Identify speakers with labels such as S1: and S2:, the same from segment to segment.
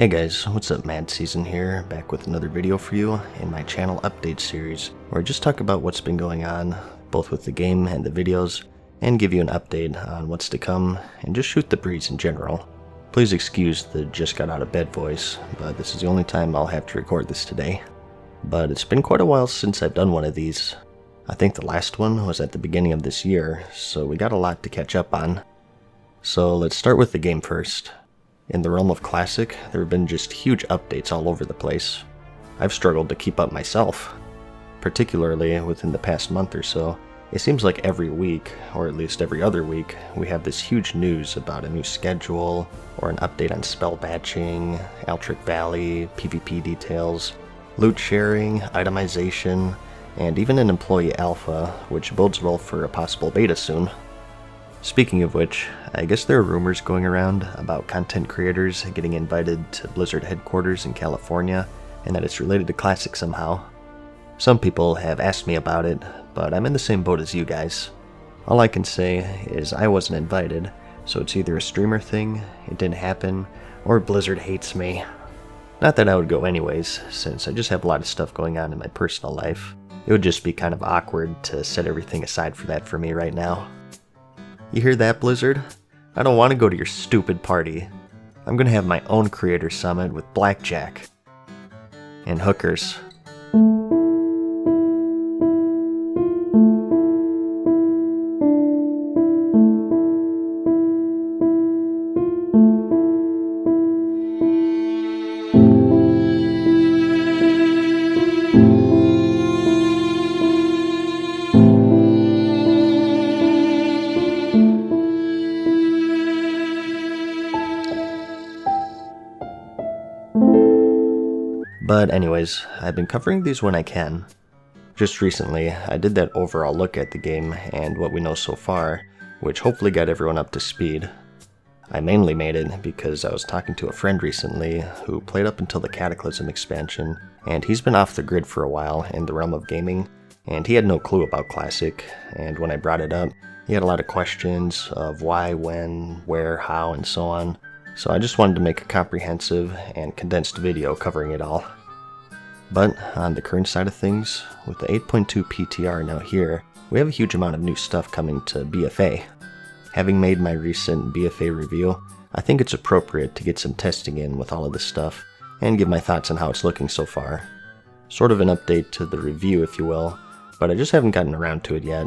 S1: Hey guys, what's up? MadSeason here, back with another video for you in my channel update series, where I just talk about what's been going on, both with the game and the videos, and give you an update on what's to come, and just shoot the breeze in general. Please excuse the just got out of bed voice, but this is the only time I'll have to record this today. But it's been quite a while since I've done one of these. I think the last one was at the beginning of this year, so we got a lot to catch up on. So let's start with the game first. In the realm of Classic, there have been just huge updates all over the place. I've struggled to keep up myself. Particularly within the past month or so, it seems like every week, or at least every other week, we have this huge news about a new schedule, or an update on spell batching, Altric Valley, PvP details, loot sharing, itemization, and even an employee alpha, which bodes well for a possible beta soon. Speaking of which, I guess there are rumors going around about content creators getting invited to Blizzard headquarters in California, and that it's related to Classic somehow. Some people have asked me about it, but I'm in the same boat as you guys. All I can say is I wasn't invited, so it's either a streamer thing, it didn't happen, or Blizzard hates me. Not that I would go anyways, since I just have a lot of stuff going on in my personal life. It would just be kind of awkward to set everything aside for that for me right now. You hear that, Blizzard? I don't want to go to your stupid party. I'm gonna have my own creator summit with blackjack. And hookers. But anyways, I've been covering these when I can. Just recently, I did that overall look at the game and what we know so far, which hopefully got everyone up to speed. I mainly made it because I was talking to a friend recently who played up until the Cataclysm expansion, and he's been off the grid for a while in the realm of gaming, and he had no clue about Classic, and when I brought it up, he had a lot of questions of why, when, where, how, and so on. So I just wanted to make a comprehensive and condensed video covering it all. But on the current side of things, with the 8.2 PTR now here, we have a huge amount of new stuff coming to BfA. Having made my recent BfA review, I think it's appropriate to get some testing in with all of this stuff, and give my thoughts on how it's looking so far. Sort of an update to the review, if you will, but I just haven't gotten around to it yet.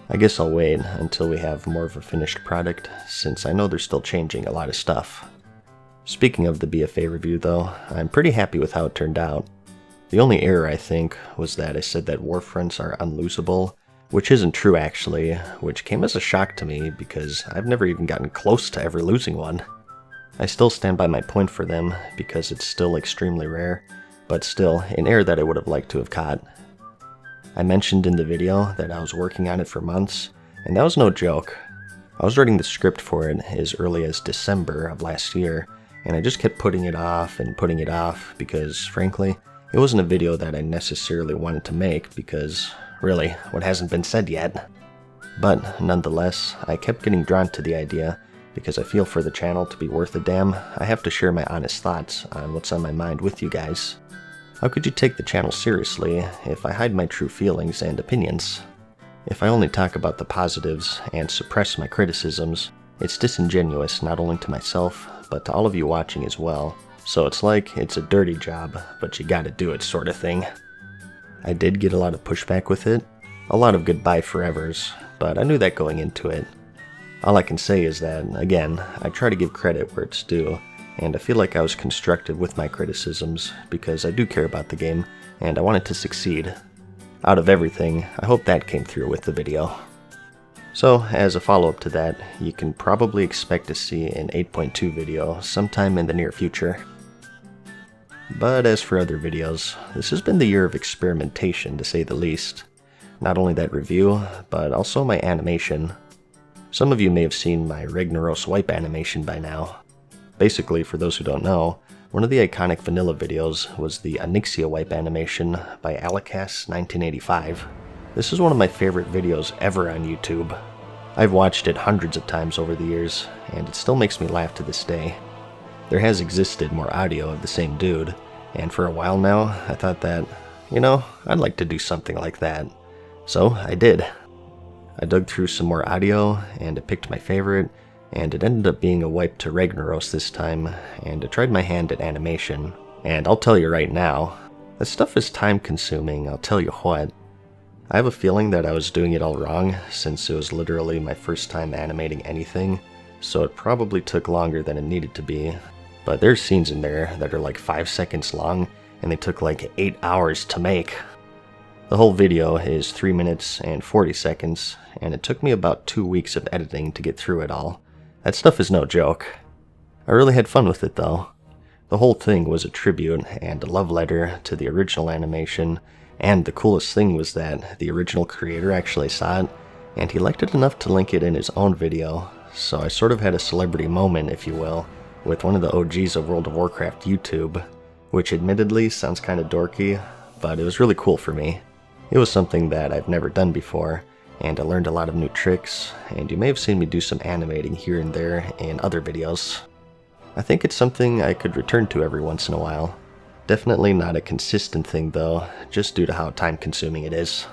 S1: I guess I'll wait until we have more of a finished product, since I know they're still changing a lot of stuff. Speaking of the BfA review though, I'm pretty happy with how it turned out. The only error, I think, was that I said that warfronts are unlosable, which isn't true actually, which came as a shock to me because I've never even gotten close to ever losing one. I still stand by my point for them because it's still extremely rare, but still an error that I would have liked to have caught. I mentioned in the video that I was working on it for months, and that was no joke. I was writing the script for it as early as December of last year, and I just kept putting it off and putting it off because, frankly, it wasn't a video that I necessarily wanted to make because, really, what hasn't been said yet. But, nonetheless, I kept getting drawn to the idea because I feel for the channel to be worth a damn, I have to share my honest thoughts on what's on my mind with you guys. How could you take the channel seriously if I hide my true feelings and opinions? If I only talk about the positives and suppress my criticisms, it's disingenuous not only to myself, but to all of you watching as well. So it's like it's a dirty job, but you gotta do it sort of thing. I did get a lot of pushback with it, a lot of goodbye forevers, but I knew that going into it. All I can say is that, again, I try to give credit where it's due, and I feel like I was constructive with my criticisms because I do care about the game, and I want it to succeed. Out of everything, I hope that came through with the video. So, as a follow-up to that, you can probably expect to see an 8.2 video sometime in the near future. But as for other videos, this has been the year of experimentation to say the least. Not only that review, but also my animation. Some of you may have seen my Ragnaros wipe animation by now. Basically, for those who don't know, one of the iconic vanilla videos was the Onyxia wipe animation by Alacas1985. This is one of my favorite videos ever on YouTube. I've watched it hundreds of times over the years, and it still makes me laugh to this day. There has existed more audio of the same dude, and for a while now, I thought that, I'd like to do something like that. So I did. I dug through some more audio, and I picked my favorite, and it ended up being a wipe to Ragnaros this time, and I tried my hand at animation. And I'll tell you right now, this stuff is time consuming, I'll tell you what. I have a feeling that I was doing it all wrong, since it was literally my first time animating anything, so it probably took longer than it needed to be. But there's scenes in there that are like 5 seconds long, and they took like 8 hours to make. The whole video is 3 minutes and 40 seconds, and it took me about 2 weeks of editing to get through it all. That stuff is no joke. I really had fun with it though. The whole thing was a tribute and a love letter to the original animation, and the coolest thing was that the original creator actually saw it, and he liked it enough to link it in his own video, so I sort of had a celebrity moment, if you will, with one of the OGs of World of Warcraft YouTube, which admittedly sounds kind of dorky, but it was really cool for me. It was something that I've never done before, and I learned a lot of new tricks, and you may have seen me do some animating here and there in other videos. I think it's something I could return to every once in a while. Definitely not a consistent thing though, just due to how time consuming it is.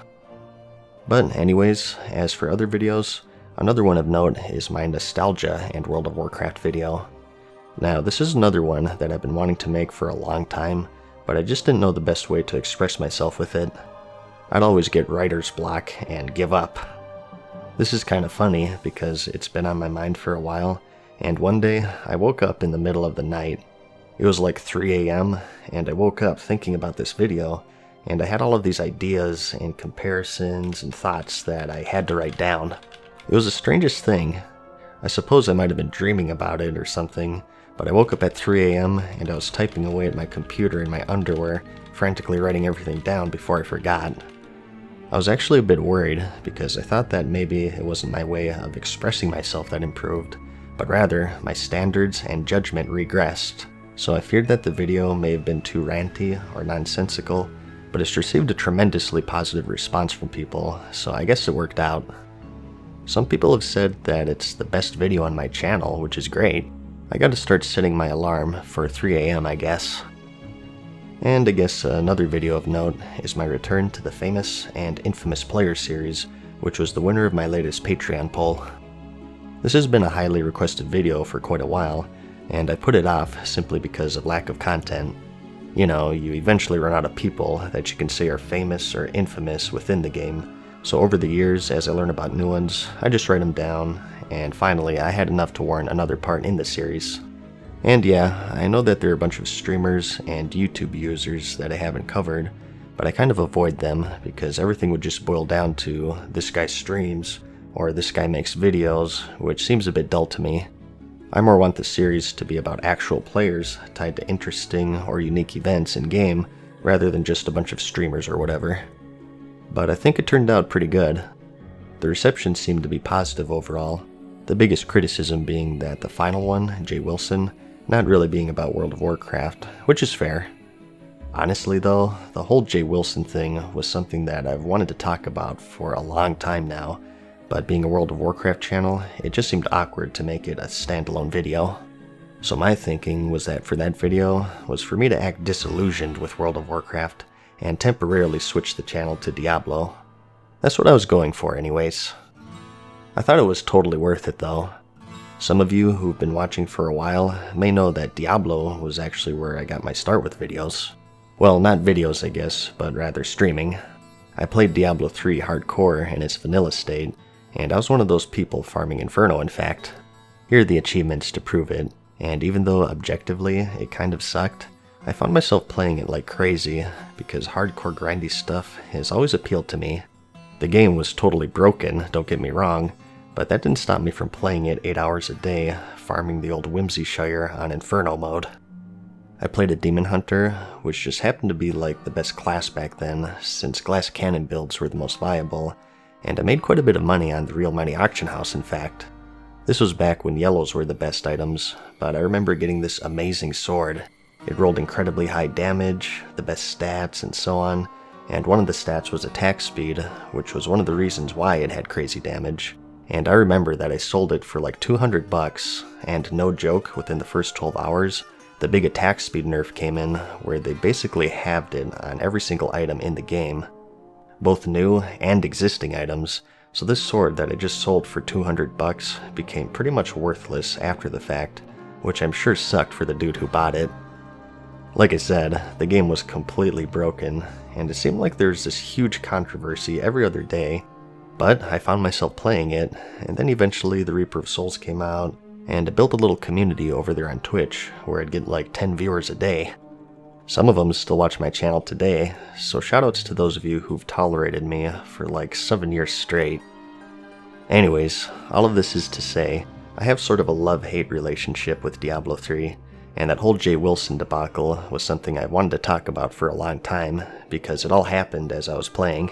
S1: But anyways, as for other videos, another one of note is my nostalgia and World of Warcraft video. Now, this is another one that I've been wanting to make for a long time, but I just didn't know the best way to express myself with it. I'd always get writer's block and give up. This is kind of funny because it's been on my mind for a while, and one day I woke up in the middle of the night. It was like 3 a.m., and I woke up thinking about this video, and I had all of these ideas and comparisons and thoughts that I had to write down. It was the strangest thing. I suppose I might have been dreaming about it or something, but I woke up at 3 a.m. and I was typing away at my computer in my underwear, frantically writing everything down before I forgot. I was actually a bit worried because I thought that maybe it wasn't my way of expressing myself that improved, but rather my standards and judgment regressed. So I feared that the video may have been too ranty or nonsensical, but it's received a tremendously positive response from people, so I guess it worked out. Some people have said that it's the best video on my channel, which is great. I gotta start setting my alarm for 3 a.m. I guess. And I guess another video of note is my return to the famous and infamous player series, which was the winner of my latest Patreon poll. This has been a highly requested video for quite a while, and I put it off simply because of lack of content. You know, you eventually run out of people that you can say are famous or infamous within the game, so over the years, as I learn about new ones, I just write them down, and finally I had enough to warrant another part in the series. And yeah, I know that there are a bunch of streamers and YouTube users that I haven't covered, but I kind of avoid them because everything would just boil down to this guy streams, or this guy makes videos, which seems a bit dull to me. I more want the series to be about actual players tied to interesting or unique events in-game, rather than just a bunch of streamers or whatever. But I think it turned out pretty good. The reception seemed to be positive overall, the biggest criticism being that the final one, Jay Wilson, not really being about World of Warcraft, which is fair. Honestly though, the whole Jay Wilson thing was something that I've wanted to talk about for a long time now, but being a World of Warcraft channel, it just seemed awkward to make it a standalone video. So my thinking was that for that video was for me to act disillusioned with World of Warcraft and temporarily switch the channel to Diablo. That's what I was going for anyways. I thought it was totally worth it though. Some of you who've been watching for a while may know that Diablo was actually where I got my start with videos. Well, not videos I guess, but rather streaming. I played Diablo 3 hardcore in its vanilla state, and I was one of those people farming Inferno in fact. Here are the achievements to prove it, and even though objectively it kind of sucked, I found myself playing it like crazy because hardcore grindy stuff has always appealed to me. The game was totally broken, don't get me wrong, but that didn't stop me from playing it 8 hours a day, farming the old Whimsyshire on Inferno mode. I played a Demon Hunter, which just happened to be like the best class back then, since glass cannon builds were the most viable, and I made quite a bit of money on the Real Money Auction House in fact. This was back when yellows were the best items, but I remember getting this amazing sword. It rolled incredibly high damage, the best stats, and so on, and one of the stats was attack speed, which was one of the reasons why it had crazy damage, and I remember that I sold it for like 200 bucks, and no joke, within the first 12 hours, the big attack speed nerf came in, where they basically halved it on every single item in the game. Both new and existing items, so this sword that I just sold for 200 bucks became pretty much worthless after the fact, which I'm sure sucked for the dude who bought it. Like I said, the game was completely broken, and it seemed like there's this huge controversy every other day, but I found myself playing it, and then eventually the Reaper of Souls came out, and I built a little community over there on Twitch, where I'd get like 10 viewers a day. Some of them still watch my channel today, so shoutouts to those of you who've tolerated me for like 7 years straight. Anyways, all of this is to say, I have sort of a love-hate relationship with Diablo 3, and that whole Jay Wilson debacle was something I wanted to talk about for a long time, because it all happened as I was playing.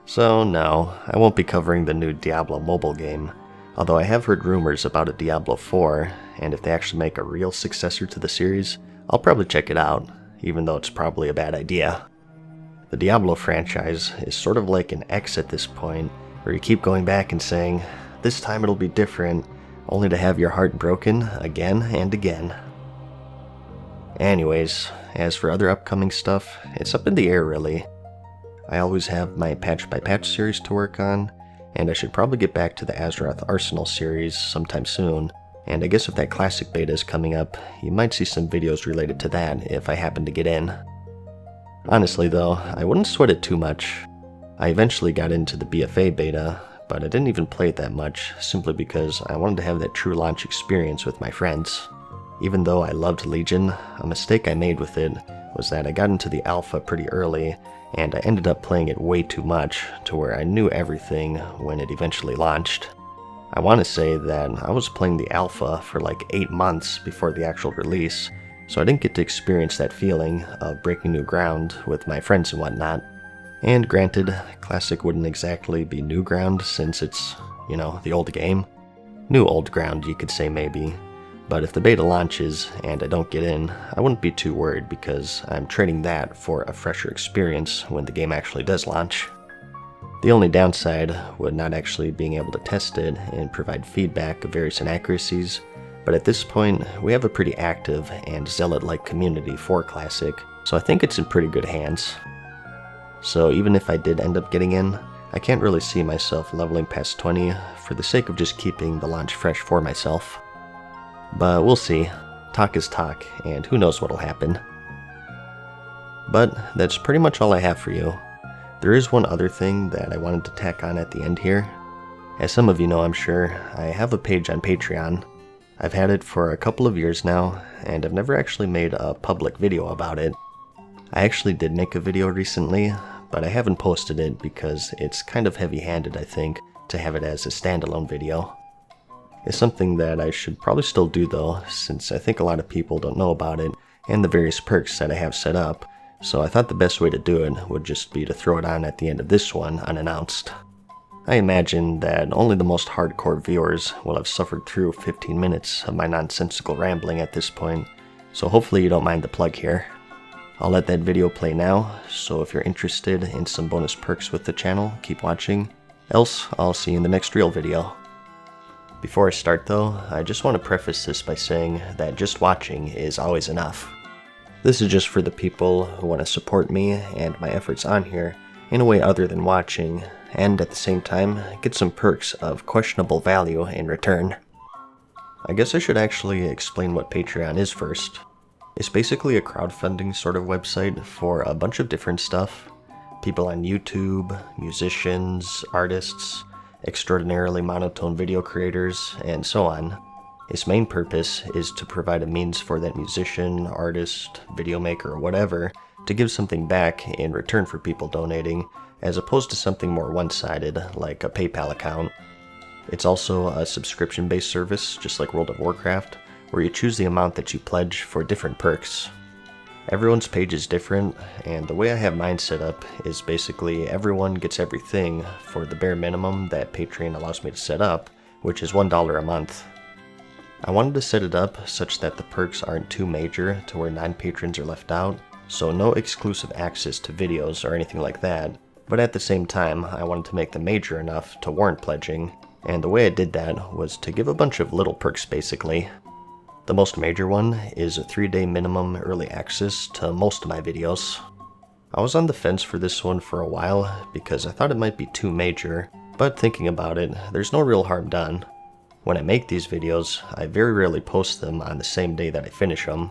S1: So no, I won't be covering the new Diablo mobile game, although I have heard rumors about a Diablo 4, and if they actually make a real successor to the series, I'll probably check it out, even though it's probably a bad idea. The Diablo franchise is sort of like an X at this point, where you keep going back and saying, this time it'll be different, only to have your heart broken again and again. Anyways, as for other upcoming stuff, it's up in the air really. I always have my patch by patch series to work on, and I should probably get back to the Azeroth Arsenal series sometime soon, and I guess if that classic beta is coming up, you might see some videos related to that if I happen to get in. Honestly though, I wouldn't sweat it too much. I eventually got into the BfA beta, but I didn't even play it that much, simply because I wanted to have that true launch experience with my friends. Even though I loved Legion, a mistake I made with it was that I got into the alpha pretty early, and I ended up playing it way too much, to where I knew everything when it eventually launched. I want to say that I was playing the alpha for like 8 months before the actual release, so I didn't get to experience that feeling of breaking new ground with my friends and whatnot. And granted, Classic wouldn't exactly be new ground since it's, you know, the old game. New old ground, you could say maybe. But if the beta launches and I don't get in, I wouldn't be too worried because I'm trading that for a fresher experience when the game actually does launch. The only downside would not actually being able to test it and provide feedback of various inaccuracies, but at this point, we have a pretty active and zealot-like community for Classic, so I think it's in pretty good hands. So even if I did end up getting in, I can't really see myself leveling past 20 for the sake of just keeping the launch fresh for myself. But we'll see. Talk is talk, and who knows what'll happen. But that's pretty much all I have for you. There is one other thing that I wanted to tack on at the end here. As some of you know, I'm sure, I have a page on Patreon. I've had it for a couple of years now, and I've never actually made a public video about it. I actually did make a video recently, but I haven't posted it because it's kind of heavy-handed, I think, to have it as a standalone video. It's something that I should probably still do though, since I think a lot of people don't know about it and the various perks that I have set up, so I thought the best way to do it would just be to throw it on at the end of this one unannounced. I imagine that only the most hardcore viewers will have suffered through 15 minutes of my nonsensical rambling at this point, so hopefully you don't mind the plug here. I'll let that video play now, so if you're interested in some bonus perks with the channel, keep watching, else I'll see you in the next real video. Before I start though, I just want to preface this by saying that just watching is always enough. This is just for the people who want to support me and my efforts on here in a way other than watching, and at the same time get some perks of questionable value in return. I guess I should actually explain what Patreon is first. It's basically a crowdfunding sort of website for a bunch of different stuff. People on YouTube, musicians, artists, extraordinarily monotone video creators, and so on. Its main purpose is to provide a means for that musician, artist, video maker, or whatever to give something back in return for people donating, as opposed to something more one-sided, like a PayPal account. It's also a subscription-based service, just like World of Warcraft, where you choose the amount that you pledge for different perks. Everyone's page is different, and the way I have mine set up is basically everyone gets everything for the bare minimum that Patreon allows me to set up, which is $1 a month. I wanted to set it up such that the perks aren't too major to where non-patrons are left out, so no exclusive access to videos or anything like that, but at the same time I wanted to make them major enough to warrant pledging, And the way I did that was to give a bunch of little perks basically. The most major one is a 3-day minimum early access to most of my videos. I was on the fence for this one for a while because I thought it might be too major, but thinking about it, there's no real harm done. When I make these videos, I very rarely post them on the same day that I finish them.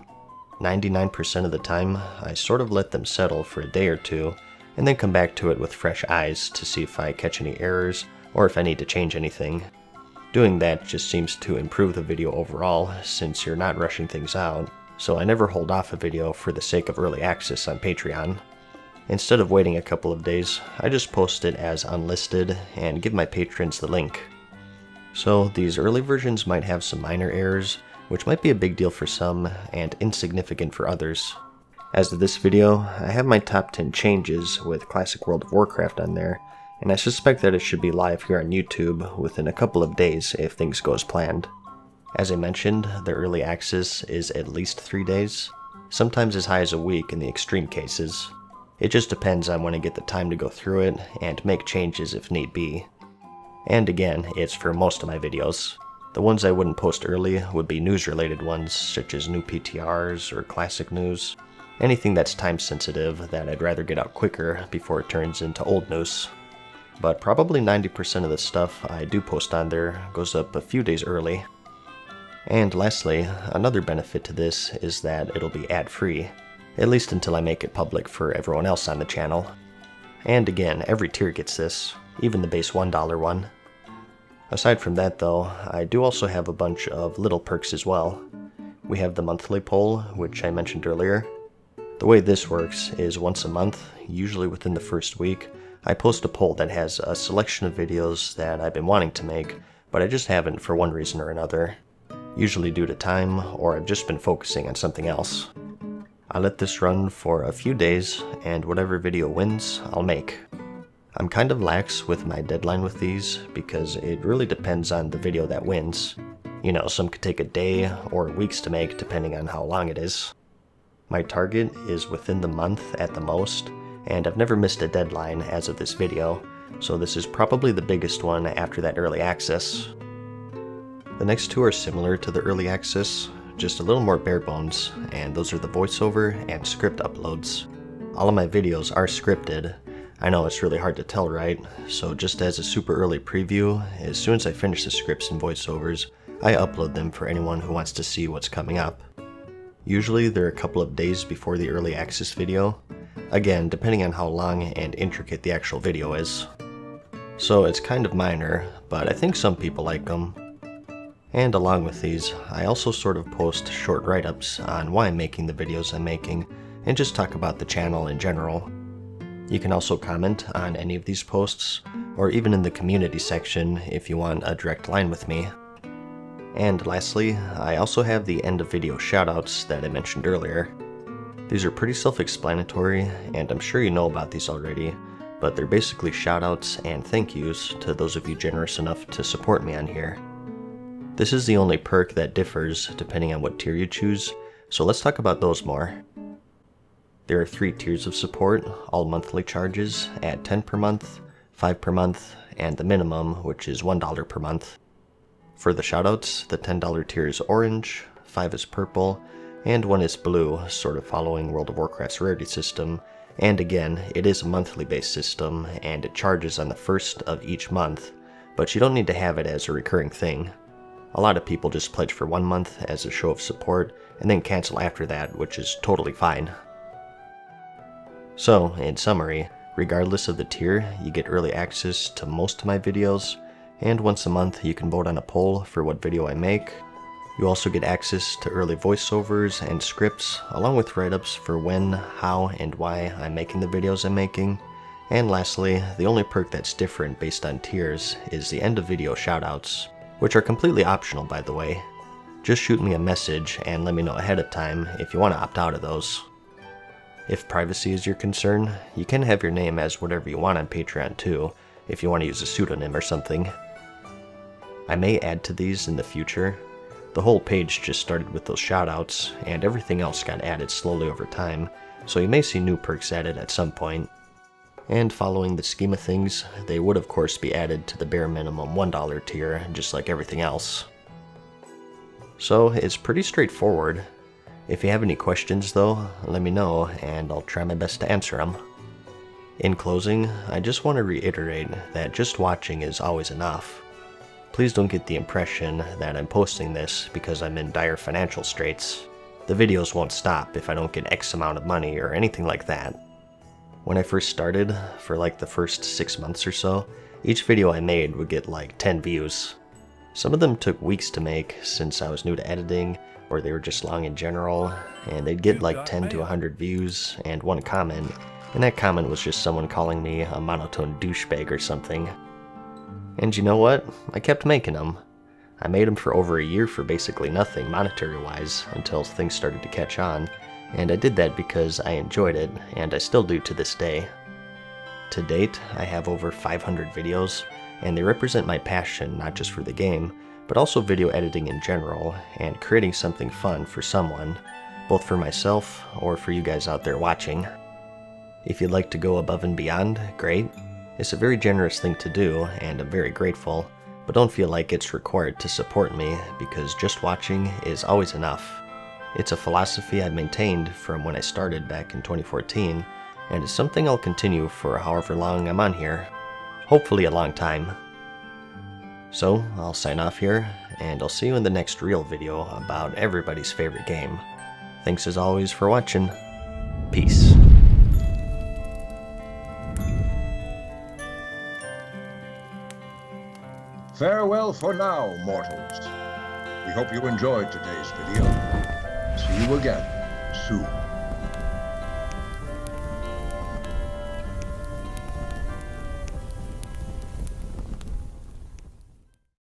S1: 99% of the time, I sort of let them settle for a day or two, and then come back to it with fresh eyes to see if I catch any errors or if I need to change anything. Doing that just seems to improve the video overall since you're not rushing things out, so I never hold off a video for the sake of early access on Patreon. Instead of waiting a couple of days, I just post it as unlisted and give my patrons the link. So these early versions might have some minor errors, which might be a big deal for some and insignificant for others. As of this video, I have my top 10 changes with Classic World of Warcraft on there, and I suspect that it should be live here on YouTube within a couple of days if things go as planned. As I mentioned, the early access is at least 3 days, sometimes as high as a week in the extreme cases. It just depends on when I get the time to go through it and make changes if need be. And again, it's for most of my videos. The ones I wouldn't post early would be news-related ones, such as new PTRs or classic news. Anything that's time-sensitive that I'd rather get out quicker before it turns into old news. But probably 90% of the stuff I do post on there goes up a few days early. And lastly, another benefit to this is that it'll be ad-free, at least until I make it public for everyone else on the channel. And again, every tier gets this, even the base $1 one. Aside from that though, I do also have a bunch of little perks as well. We have the monthly poll, which I mentioned earlier. The way this works is once a month, usually within the first week, I post a poll that has a selection of videos that I've been wanting to make, but I just haven't for one reason or another. Usually due to time, or I've just been focusing on something else. I let this run for a few days, and whatever video wins, I'll make. I'm kind of lax with my deadline with these, because it really depends on the video that wins. You know, some could take a day or weeks to make depending on how long it is. My target is within the month at the most, and I've never missed a deadline as of this video, so this is probably the biggest one after that early access. The next two are similar to the early access, just a little more bare bones, and those are the voiceover and script uploads. All of my videos are scripted. I know it's really hard to tell, right? So just as a super early preview, as soon as I finish the scripts and voiceovers, I upload them for anyone who wants to see what's coming up. Usually they're a couple of days before the early access video, again depending on how long and intricate the actual video is. So it's kind of minor, but I think some people like them. And along with these, I also sort of post short write-ups on why I'm making the videos I'm making, and just talk about the channel in general. You can also comment on any of these posts, or even in the community section if you want a direct line with me. And lastly, I also have the end of video shoutouts that I mentioned earlier. These are pretty self-explanatory, and I'm sure you know about these already, but they're basically shoutouts and thank yous to those of you generous enough to support me on here. This is the only perk that differs depending on what tier you choose, so let's talk about those more. There are 3 tiers of support, all monthly charges at $10 per month, $5 per month, and the minimum, which is $1 per month. For the shoutouts, the $10 tier is orange, $5 is purple, and $1 is blue, sort of following World of Warcraft's rarity system. And again, it is a monthly based system, and it charges on the first of each month, but you don't need to have it as a recurring thing. A lot of people just pledge for 1 month as a show of support, and then cancel after that, which is totally fine. So, in summary, regardless of the tier, you get early access to most of my videos, and once a month you can vote on a poll for what video I make. You also get access to early voiceovers and scripts, along with write-ups for when, how, and why I'm making the videos I'm making. And lastly, the only perk that's different based on tiers is the end of video shoutouts, which are completely optional by the way. Just shoot me a message and let me know ahead of time if you want to opt out of those. If privacy is your concern, you can have your name as whatever you want on Patreon too, if you want to use a pseudonym or something. I may add to these in the future. The whole page just started with those shoutouts, and everything else got added slowly over time, so you may see new perks added at some point. And following the scheme of things, they would of course be added to the bare minimum $1 tier, just like everything else. So it's pretty straightforward. If you have any questions though, let me know and I'll try my best to answer them. In closing, I just want to reiterate that just watching is always enough. Please don't get the impression that I'm posting this because I'm in dire financial straits. The videos won't stop if I don't get X amount of money or anything like that. When I first started, for like the first 6 months or so, each video I made would get like 10 views. Some of them took weeks to make since I was new to editing, or they were just long in general, and they'd get like 10 to 100 views and one comment, and that comment was just someone calling me a monotone douchebag or something. And you know what? I kept making them. I made them for over a year for basically nothing monetary-wise until things started to catch on, and I did that because I enjoyed it, and I still do to this day. To date, I have over 500 videos, and they represent my passion not just for the game, but also video editing in general, and creating something fun for someone, both for myself or for you guys out there watching. If you'd like to go above and beyond, great. It's a very generous thing to do, and I'm very grateful, but don't feel like it's required to support me, because just watching is always enough. It's a philosophy I've maintained from when I started back in 2014, and it's something I'll continue for however long I'm on here. Hopefully a long time. So, I'll sign off here, and I'll see you in the next real video about everybody's favorite game. Thanks as always for watching. Peace.
S2: Farewell for now, mortals. We hope you enjoyed today's video. See you again soon.